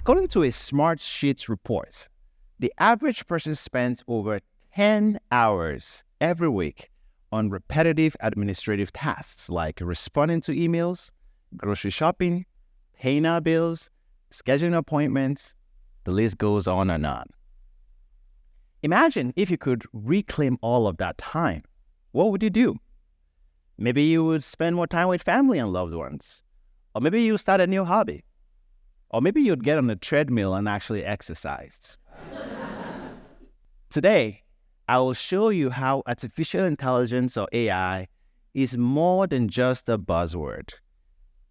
According to a Smartsheet report, the average person spends over 10 hours every week on repetitive administrative tasks like responding to emails, grocery shopping, paying our bills, scheduling appointments. The list goes on and on. Imagine if you could reclaim all of that time. What would you do? Maybe you would spend more time with family and loved ones. Or maybe you start a new hobby. Or maybe you'd get on a treadmill and actually exercise. Today, I will show you how artificial intelligence or AI is more than just a buzzword.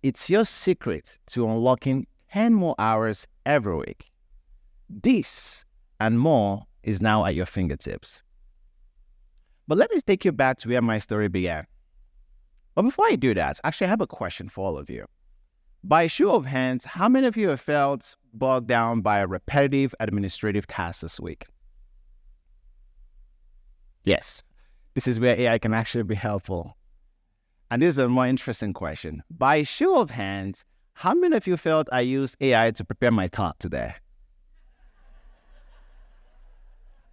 It's your secret to unlocking 10 more hours every week. This and more is now at your fingertips. But let me take you back to where my story began. But before I do that, actually I have a question for all of you. By a show of hands, how many of you have felt bogged down by a repetitive administrative task this week? Yes, this is where AI can actually be helpful. And this is a more interesting question. By a show of hands, how many of you felt I used AI to prepare my talk today?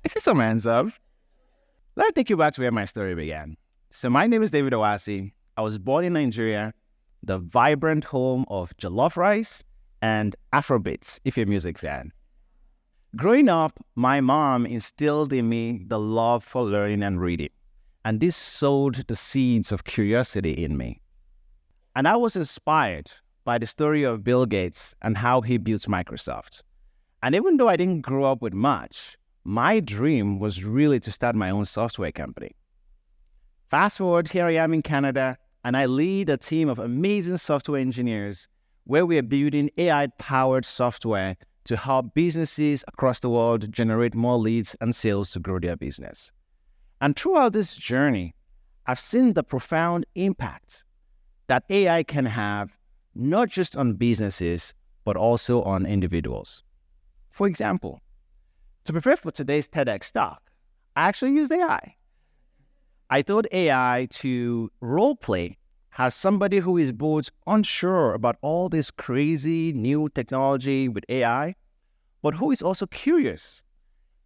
I see some hands up. Let me take you back to where my story began. So my name is David Owasi. I was born in Nigeria, the vibrant home of jollof rice and Afrobeats, if you're a music fan. Growing up, my mom instilled in me the love for learning and reading, and this sowed the seeds of curiosity in me. And I was inspired by the story of Bill Gates and how he built Microsoft. And even though I didn't grow up with much, my dream was really to start my own software company. Fast forward, here I am in Canada, and I lead a team of amazing software engineers where we are building AI-powered software to help businesses across the world generate more leads and sales to grow their business. And throughout this journey, I've seen the profound impact that AI can have not just on businesses, but also on individuals. For example, to prepare for today's TEDx talk, I actually used AI. I told AI to role-play as somebody who is both unsure about all this crazy new technology with AI, but who is also curious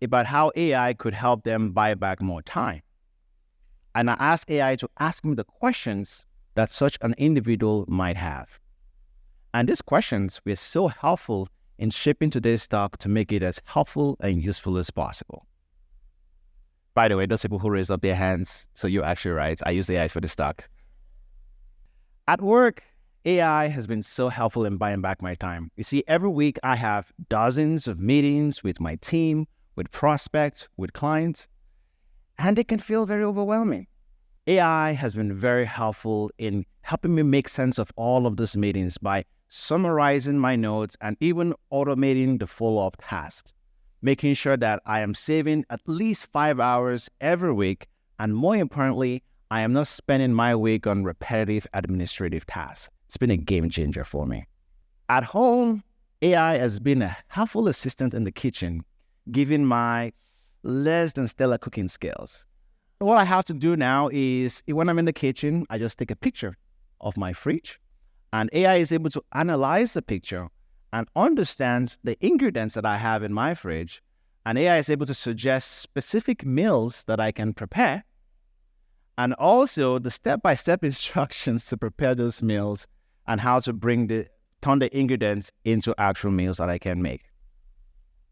about how AI could help them buy back more time. And I asked AI to ask me the questions that such an individual might have. And these questions were so helpful in shaping today's talk to make it as helpful and useful as possible. By the way, those people who raised up their hands, so you're actually right, I use AI for this talk. At work, AI has been so helpful in buying back my time. You see, every week I have dozens of meetings with my team, with prospects, with clients, and it can feel very overwhelming. AI has been very helpful in helping me make sense of all of those meetings by summarizing my notes and even automating the follow-up tasks, making sure that I am saving at least 5 hours every week, and more importantly, I am not spending my week on repetitive administrative tasks. It's been a game changer for me. At home, AI has been a helpful assistant in the kitchen, given my less than stellar cooking skills. What I have to do now is, when I'm in the kitchen, I just take a picture of my fridge, and AI is able to analyze the picture and understand the ingredients that I have in my fridge, and AI is able to suggest specific meals that I can prepare, and also the step-by-step instructions to prepare those meals and how to turn the ingredients into actual meals that I can make.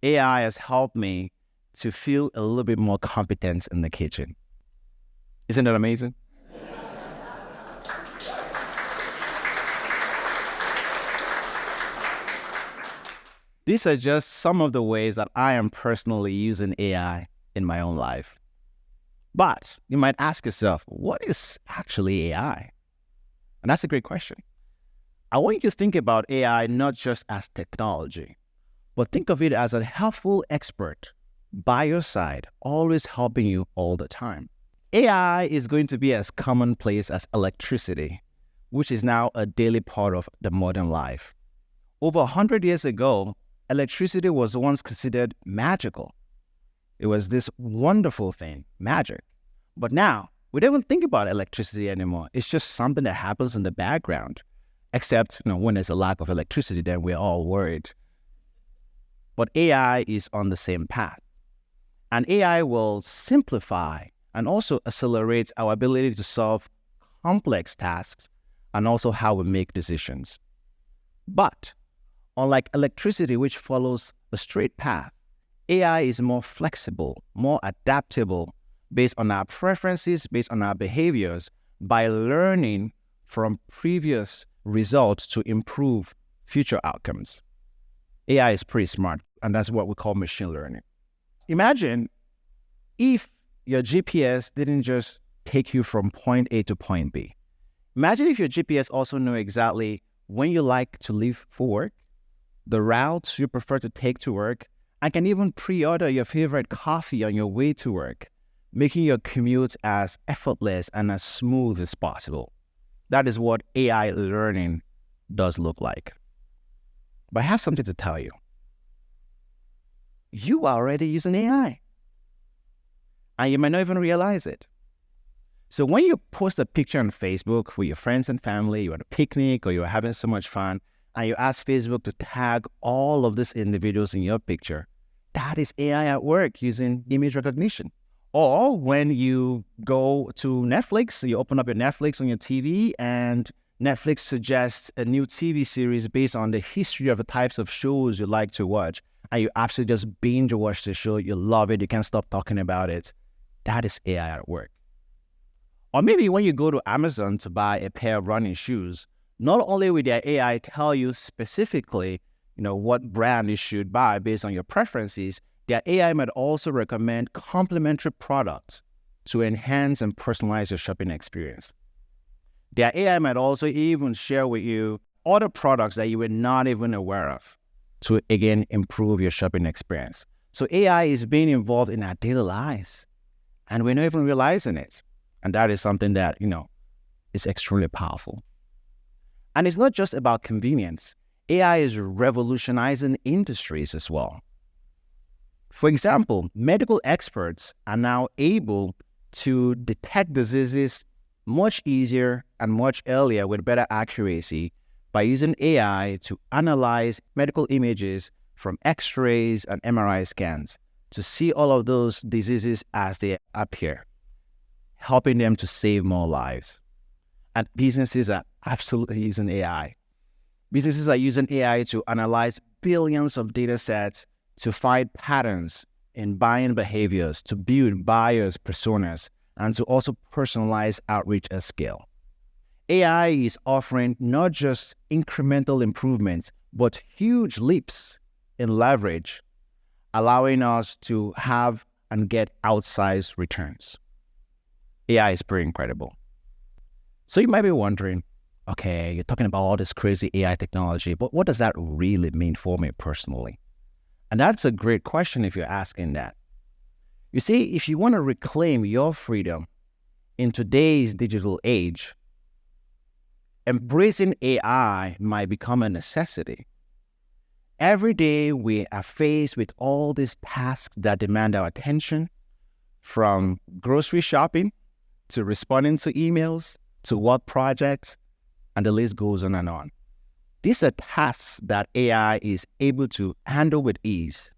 AI has helped me to feel a little bit more competent in the kitchen. Isn't that amazing? These are just some of the ways that I am personally using AI in my own life. But you might ask yourself, what is actually AI? And that's a great question. I want you to think about AI not just as technology, but think of it as a helpful expert by your side, always helping you all the time. AI is going to be as commonplace as electricity, which is now a daily part of the modern life. Over 100 years ago, electricity was once considered magical. It was this wonderful thing, magic. But now, we don't even think about electricity anymore. It's just something that happens in the background. Except, when there's a lack of electricity, then we're all worried. but AI is on the same path. And AI will simplify and also accelerate our ability to solve complex tasks and also how we make decisions. But unlike electricity, which follows a straight path, AI is more flexible, more adaptable based on our preferences, based on our behaviors, by learning from previous results to improve future outcomes. AI is pretty smart, and that's what we call machine learning. Imagine if your GPS didn't just take you from point A to point B. Imagine if your GPS also knew exactly when you like to leave for work, the routes you prefer to take to work, and can even pre-order your favorite coffee on your way to work, making your commute as effortless and as smooth as possible. That is what AI learning does look like. But I have something to tell you. You are already using AI, and you might not even realize it. So when you post a picture on Facebook with your friends and family, you're at a picnic or you're having so much fun, and you ask Facebook to tag all of these individuals in your picture, that is AI at work using image recognition. Or when you go to Netflix, you open up your Netflix on your TV, and Netflix suggests a new TV series based on the history of the types of shows you like to watch, and you absolutely just binge watch the show, you love it, you can't stop talking about it. That is AI at work. Or maybe when you go to Amazon to buy a pair of running shoes, not only will their AI tell you specifically, what brand you should buy based on your preferences, their AI might also recommend complementary products to enhance and personalize your shopping experience. Their AI might also even share with you other products that you were not even aware of to, again, improve your shopping experience. So AI is being involved in our daily lives, and we're not even realizing it. And that is something that, is extremely powerful. And it's not just about convenience. AI is revolutionizing industries as well. For example, medical experts are now able to detect diseases much easier and much earlier with better accuracy by using AI to analyze medical images from X-rays and MRI scans to see all of those diseases as they appear, helping them to save more lives. And businesses are absolutely using AI. Businesses are using AI to analyze billions of data sets to find patterns in buying behaviors, to build buyers' personas, and to also personalize outreach at scale. AI is offering not just incremental improvements, but huge leaps in leverage, allowing us to have and get outsized returns. AI is pretty incredible. So you might be wondering, okay, you're talking about all this crazy AI technology, but what does that really mean for me personally? And that's a great question if you're asking that. You see, if you want to reclaim your freedom in today's digital age, embracing AI might become a necessity. Every day we are faced with all these tasks that demand our attention, from grocery shopping to responding to emails to work projects, and the list goes on and on. These are tasks that AI is able to handle with ease.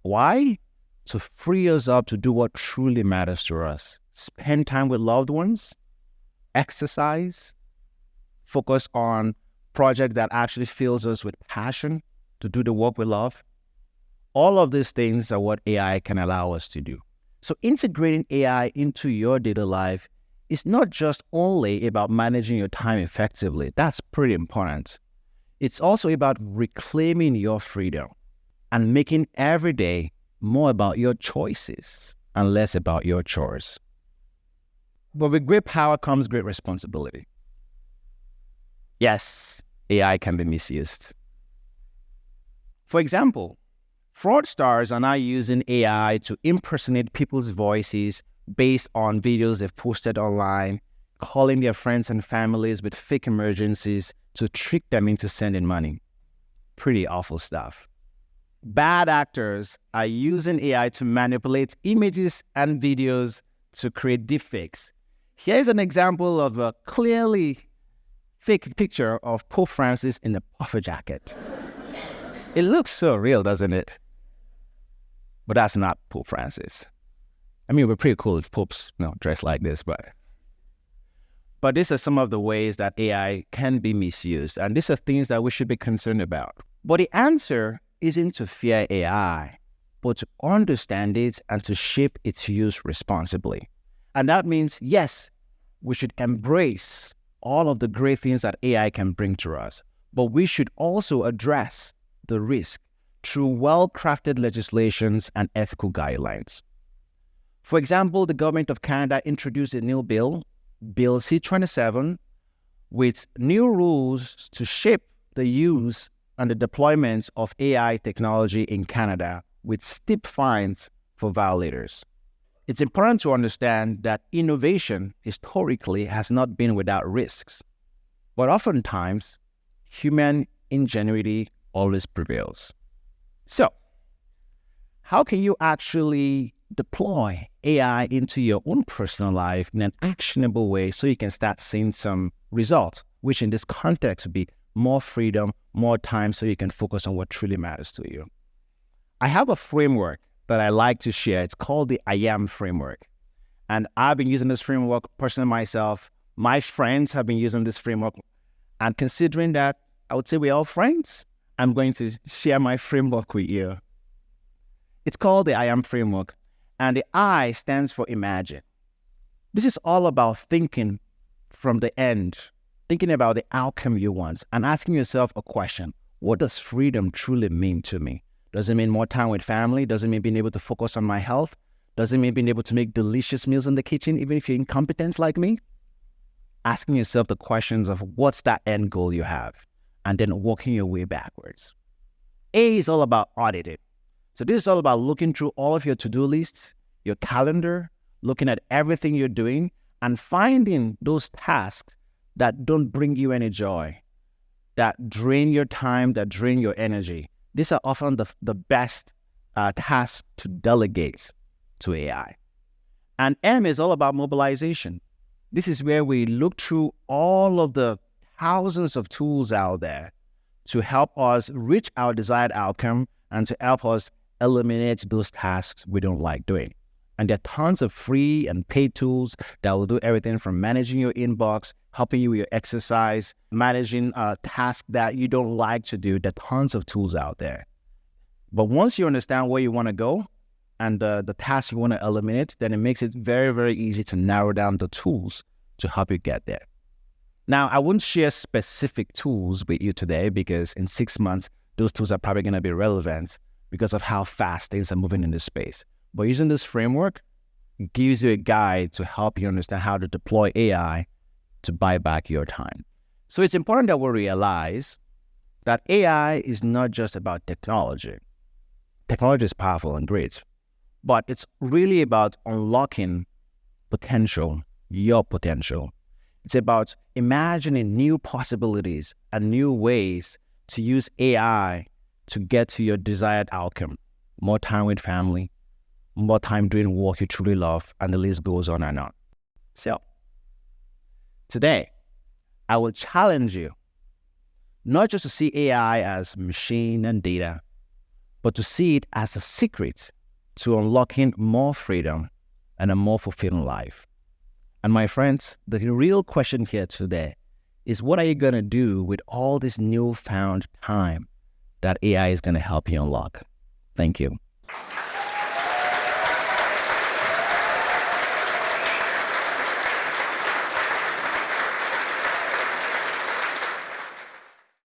Why? To free us up to do what truly matters to us. Spend time with loved ones, exercise, focus on projects that actually fills us with passion to do the work we love. All of these things are what AI can allow us to do. So integrating AI into your daily life is not just only about managing your time effectively. That's pretty important. It's also about reclaiming your freedom and making every day more about your choices and less about your chores. But with great power comes great responsibility. Yes, AI can be misused. For example, fraudsters are now using AI to impersonate people's voices based on videos they've posted online, calling their friends and families with fake emergencies to trick them into sending money. Pretty awful stuff. Bad actors are using AI to manipulate images and videos to create deepfakes. Here's an example of a clearly fake picture of Pope Francis in a puffer jacket. It looks so real, doesn't it? But that's not Pope Francis. I mean, it would be pretty cool if popes, dressed like this, but these are some of the ways that AI can be misused, and these are things that we should be concerned about. But the answer isn't to fear AI, but to understand it and to shape its use responsibly. And that means, yes, we should embrace all of the great things that AI can bring to us, but we should also address the risk through well-crafted legislations and ethical guidelines. For example, the government of Canada introduced a new bill, Bill C-27, with new rules to shape the use and the deployment of AI technology in Canada with steep fines for violators. It's important to understand that innovation historically has not been without risks, but oftentimes human ingenuity always prevails. So, how can you actually deploy AI into your own personal life in an actionable way so you can start seeing some results, which in this context would be more freedom, more time so you can focus on what truly matters to you? I have a framework that I like to share. It's called the I Am framework. And I've been using this framework personally myself. My friends have been using this framework. And considering that I would say we're all friends, I'm going to share my framework with you. It's called the I Am framework. And the I stands for imagine. This is all about thinking from the end, thinking about the outcome you want, and asking yourself a question. What does freedom truly mean to me? Does it mean more time with family? Does it mean being able to focus on my health? Does it mean being able to make delicious meals in the kitchen, even if you're incompetent like me? Asking yourself the questions of what's that end goal you have, and then working your way backwards. A is all about auditing. So this is all about looking through all of your to-do lists, your calendar, looking at everything you're doing, and finding those tasks that don't bring you any joy, that drain your time, that drain your energy. These are often the best tasks to delegate to AI. And M is all about mobilization. This is where we look through all of the thousands of tools out there to help us reach our desired outcome and to help us eliminate those tasks we don't like doing. And there are tons of free and paid tools that will do everything from managing your inbox, helping you with your exercise, managing a task that you don't like to do. There are tons of tools out there. But once you understand where you want to go and the tasks you want to eliminate, then it makes it very, very easy to narrow down the tools to help you get there. Now, I won't share specific tools with you today because in 6 months, those tools are probably going to be relevant because of how fast things are moving in this space. But using this framework gives you a guide to help you understand how to deploy AI to buy back your time. So it's important that we realize that AI is not just about technology. Technology is powerful and great, but it's really about unlocking potential, your potential. It's about imagining new possibilities and new ways to use AI to get to your desired outcome. More time with family, more time doing work you truly love, and the list goes on and on. So, today, I will challenge you not just to see AI as machine and data, but to see it as a secret to unlocking more freedom and a more fulfilling life. And my friends, the real question here today is what are you going to do with all this newfound time that AI is going to help you unlock? Thank you.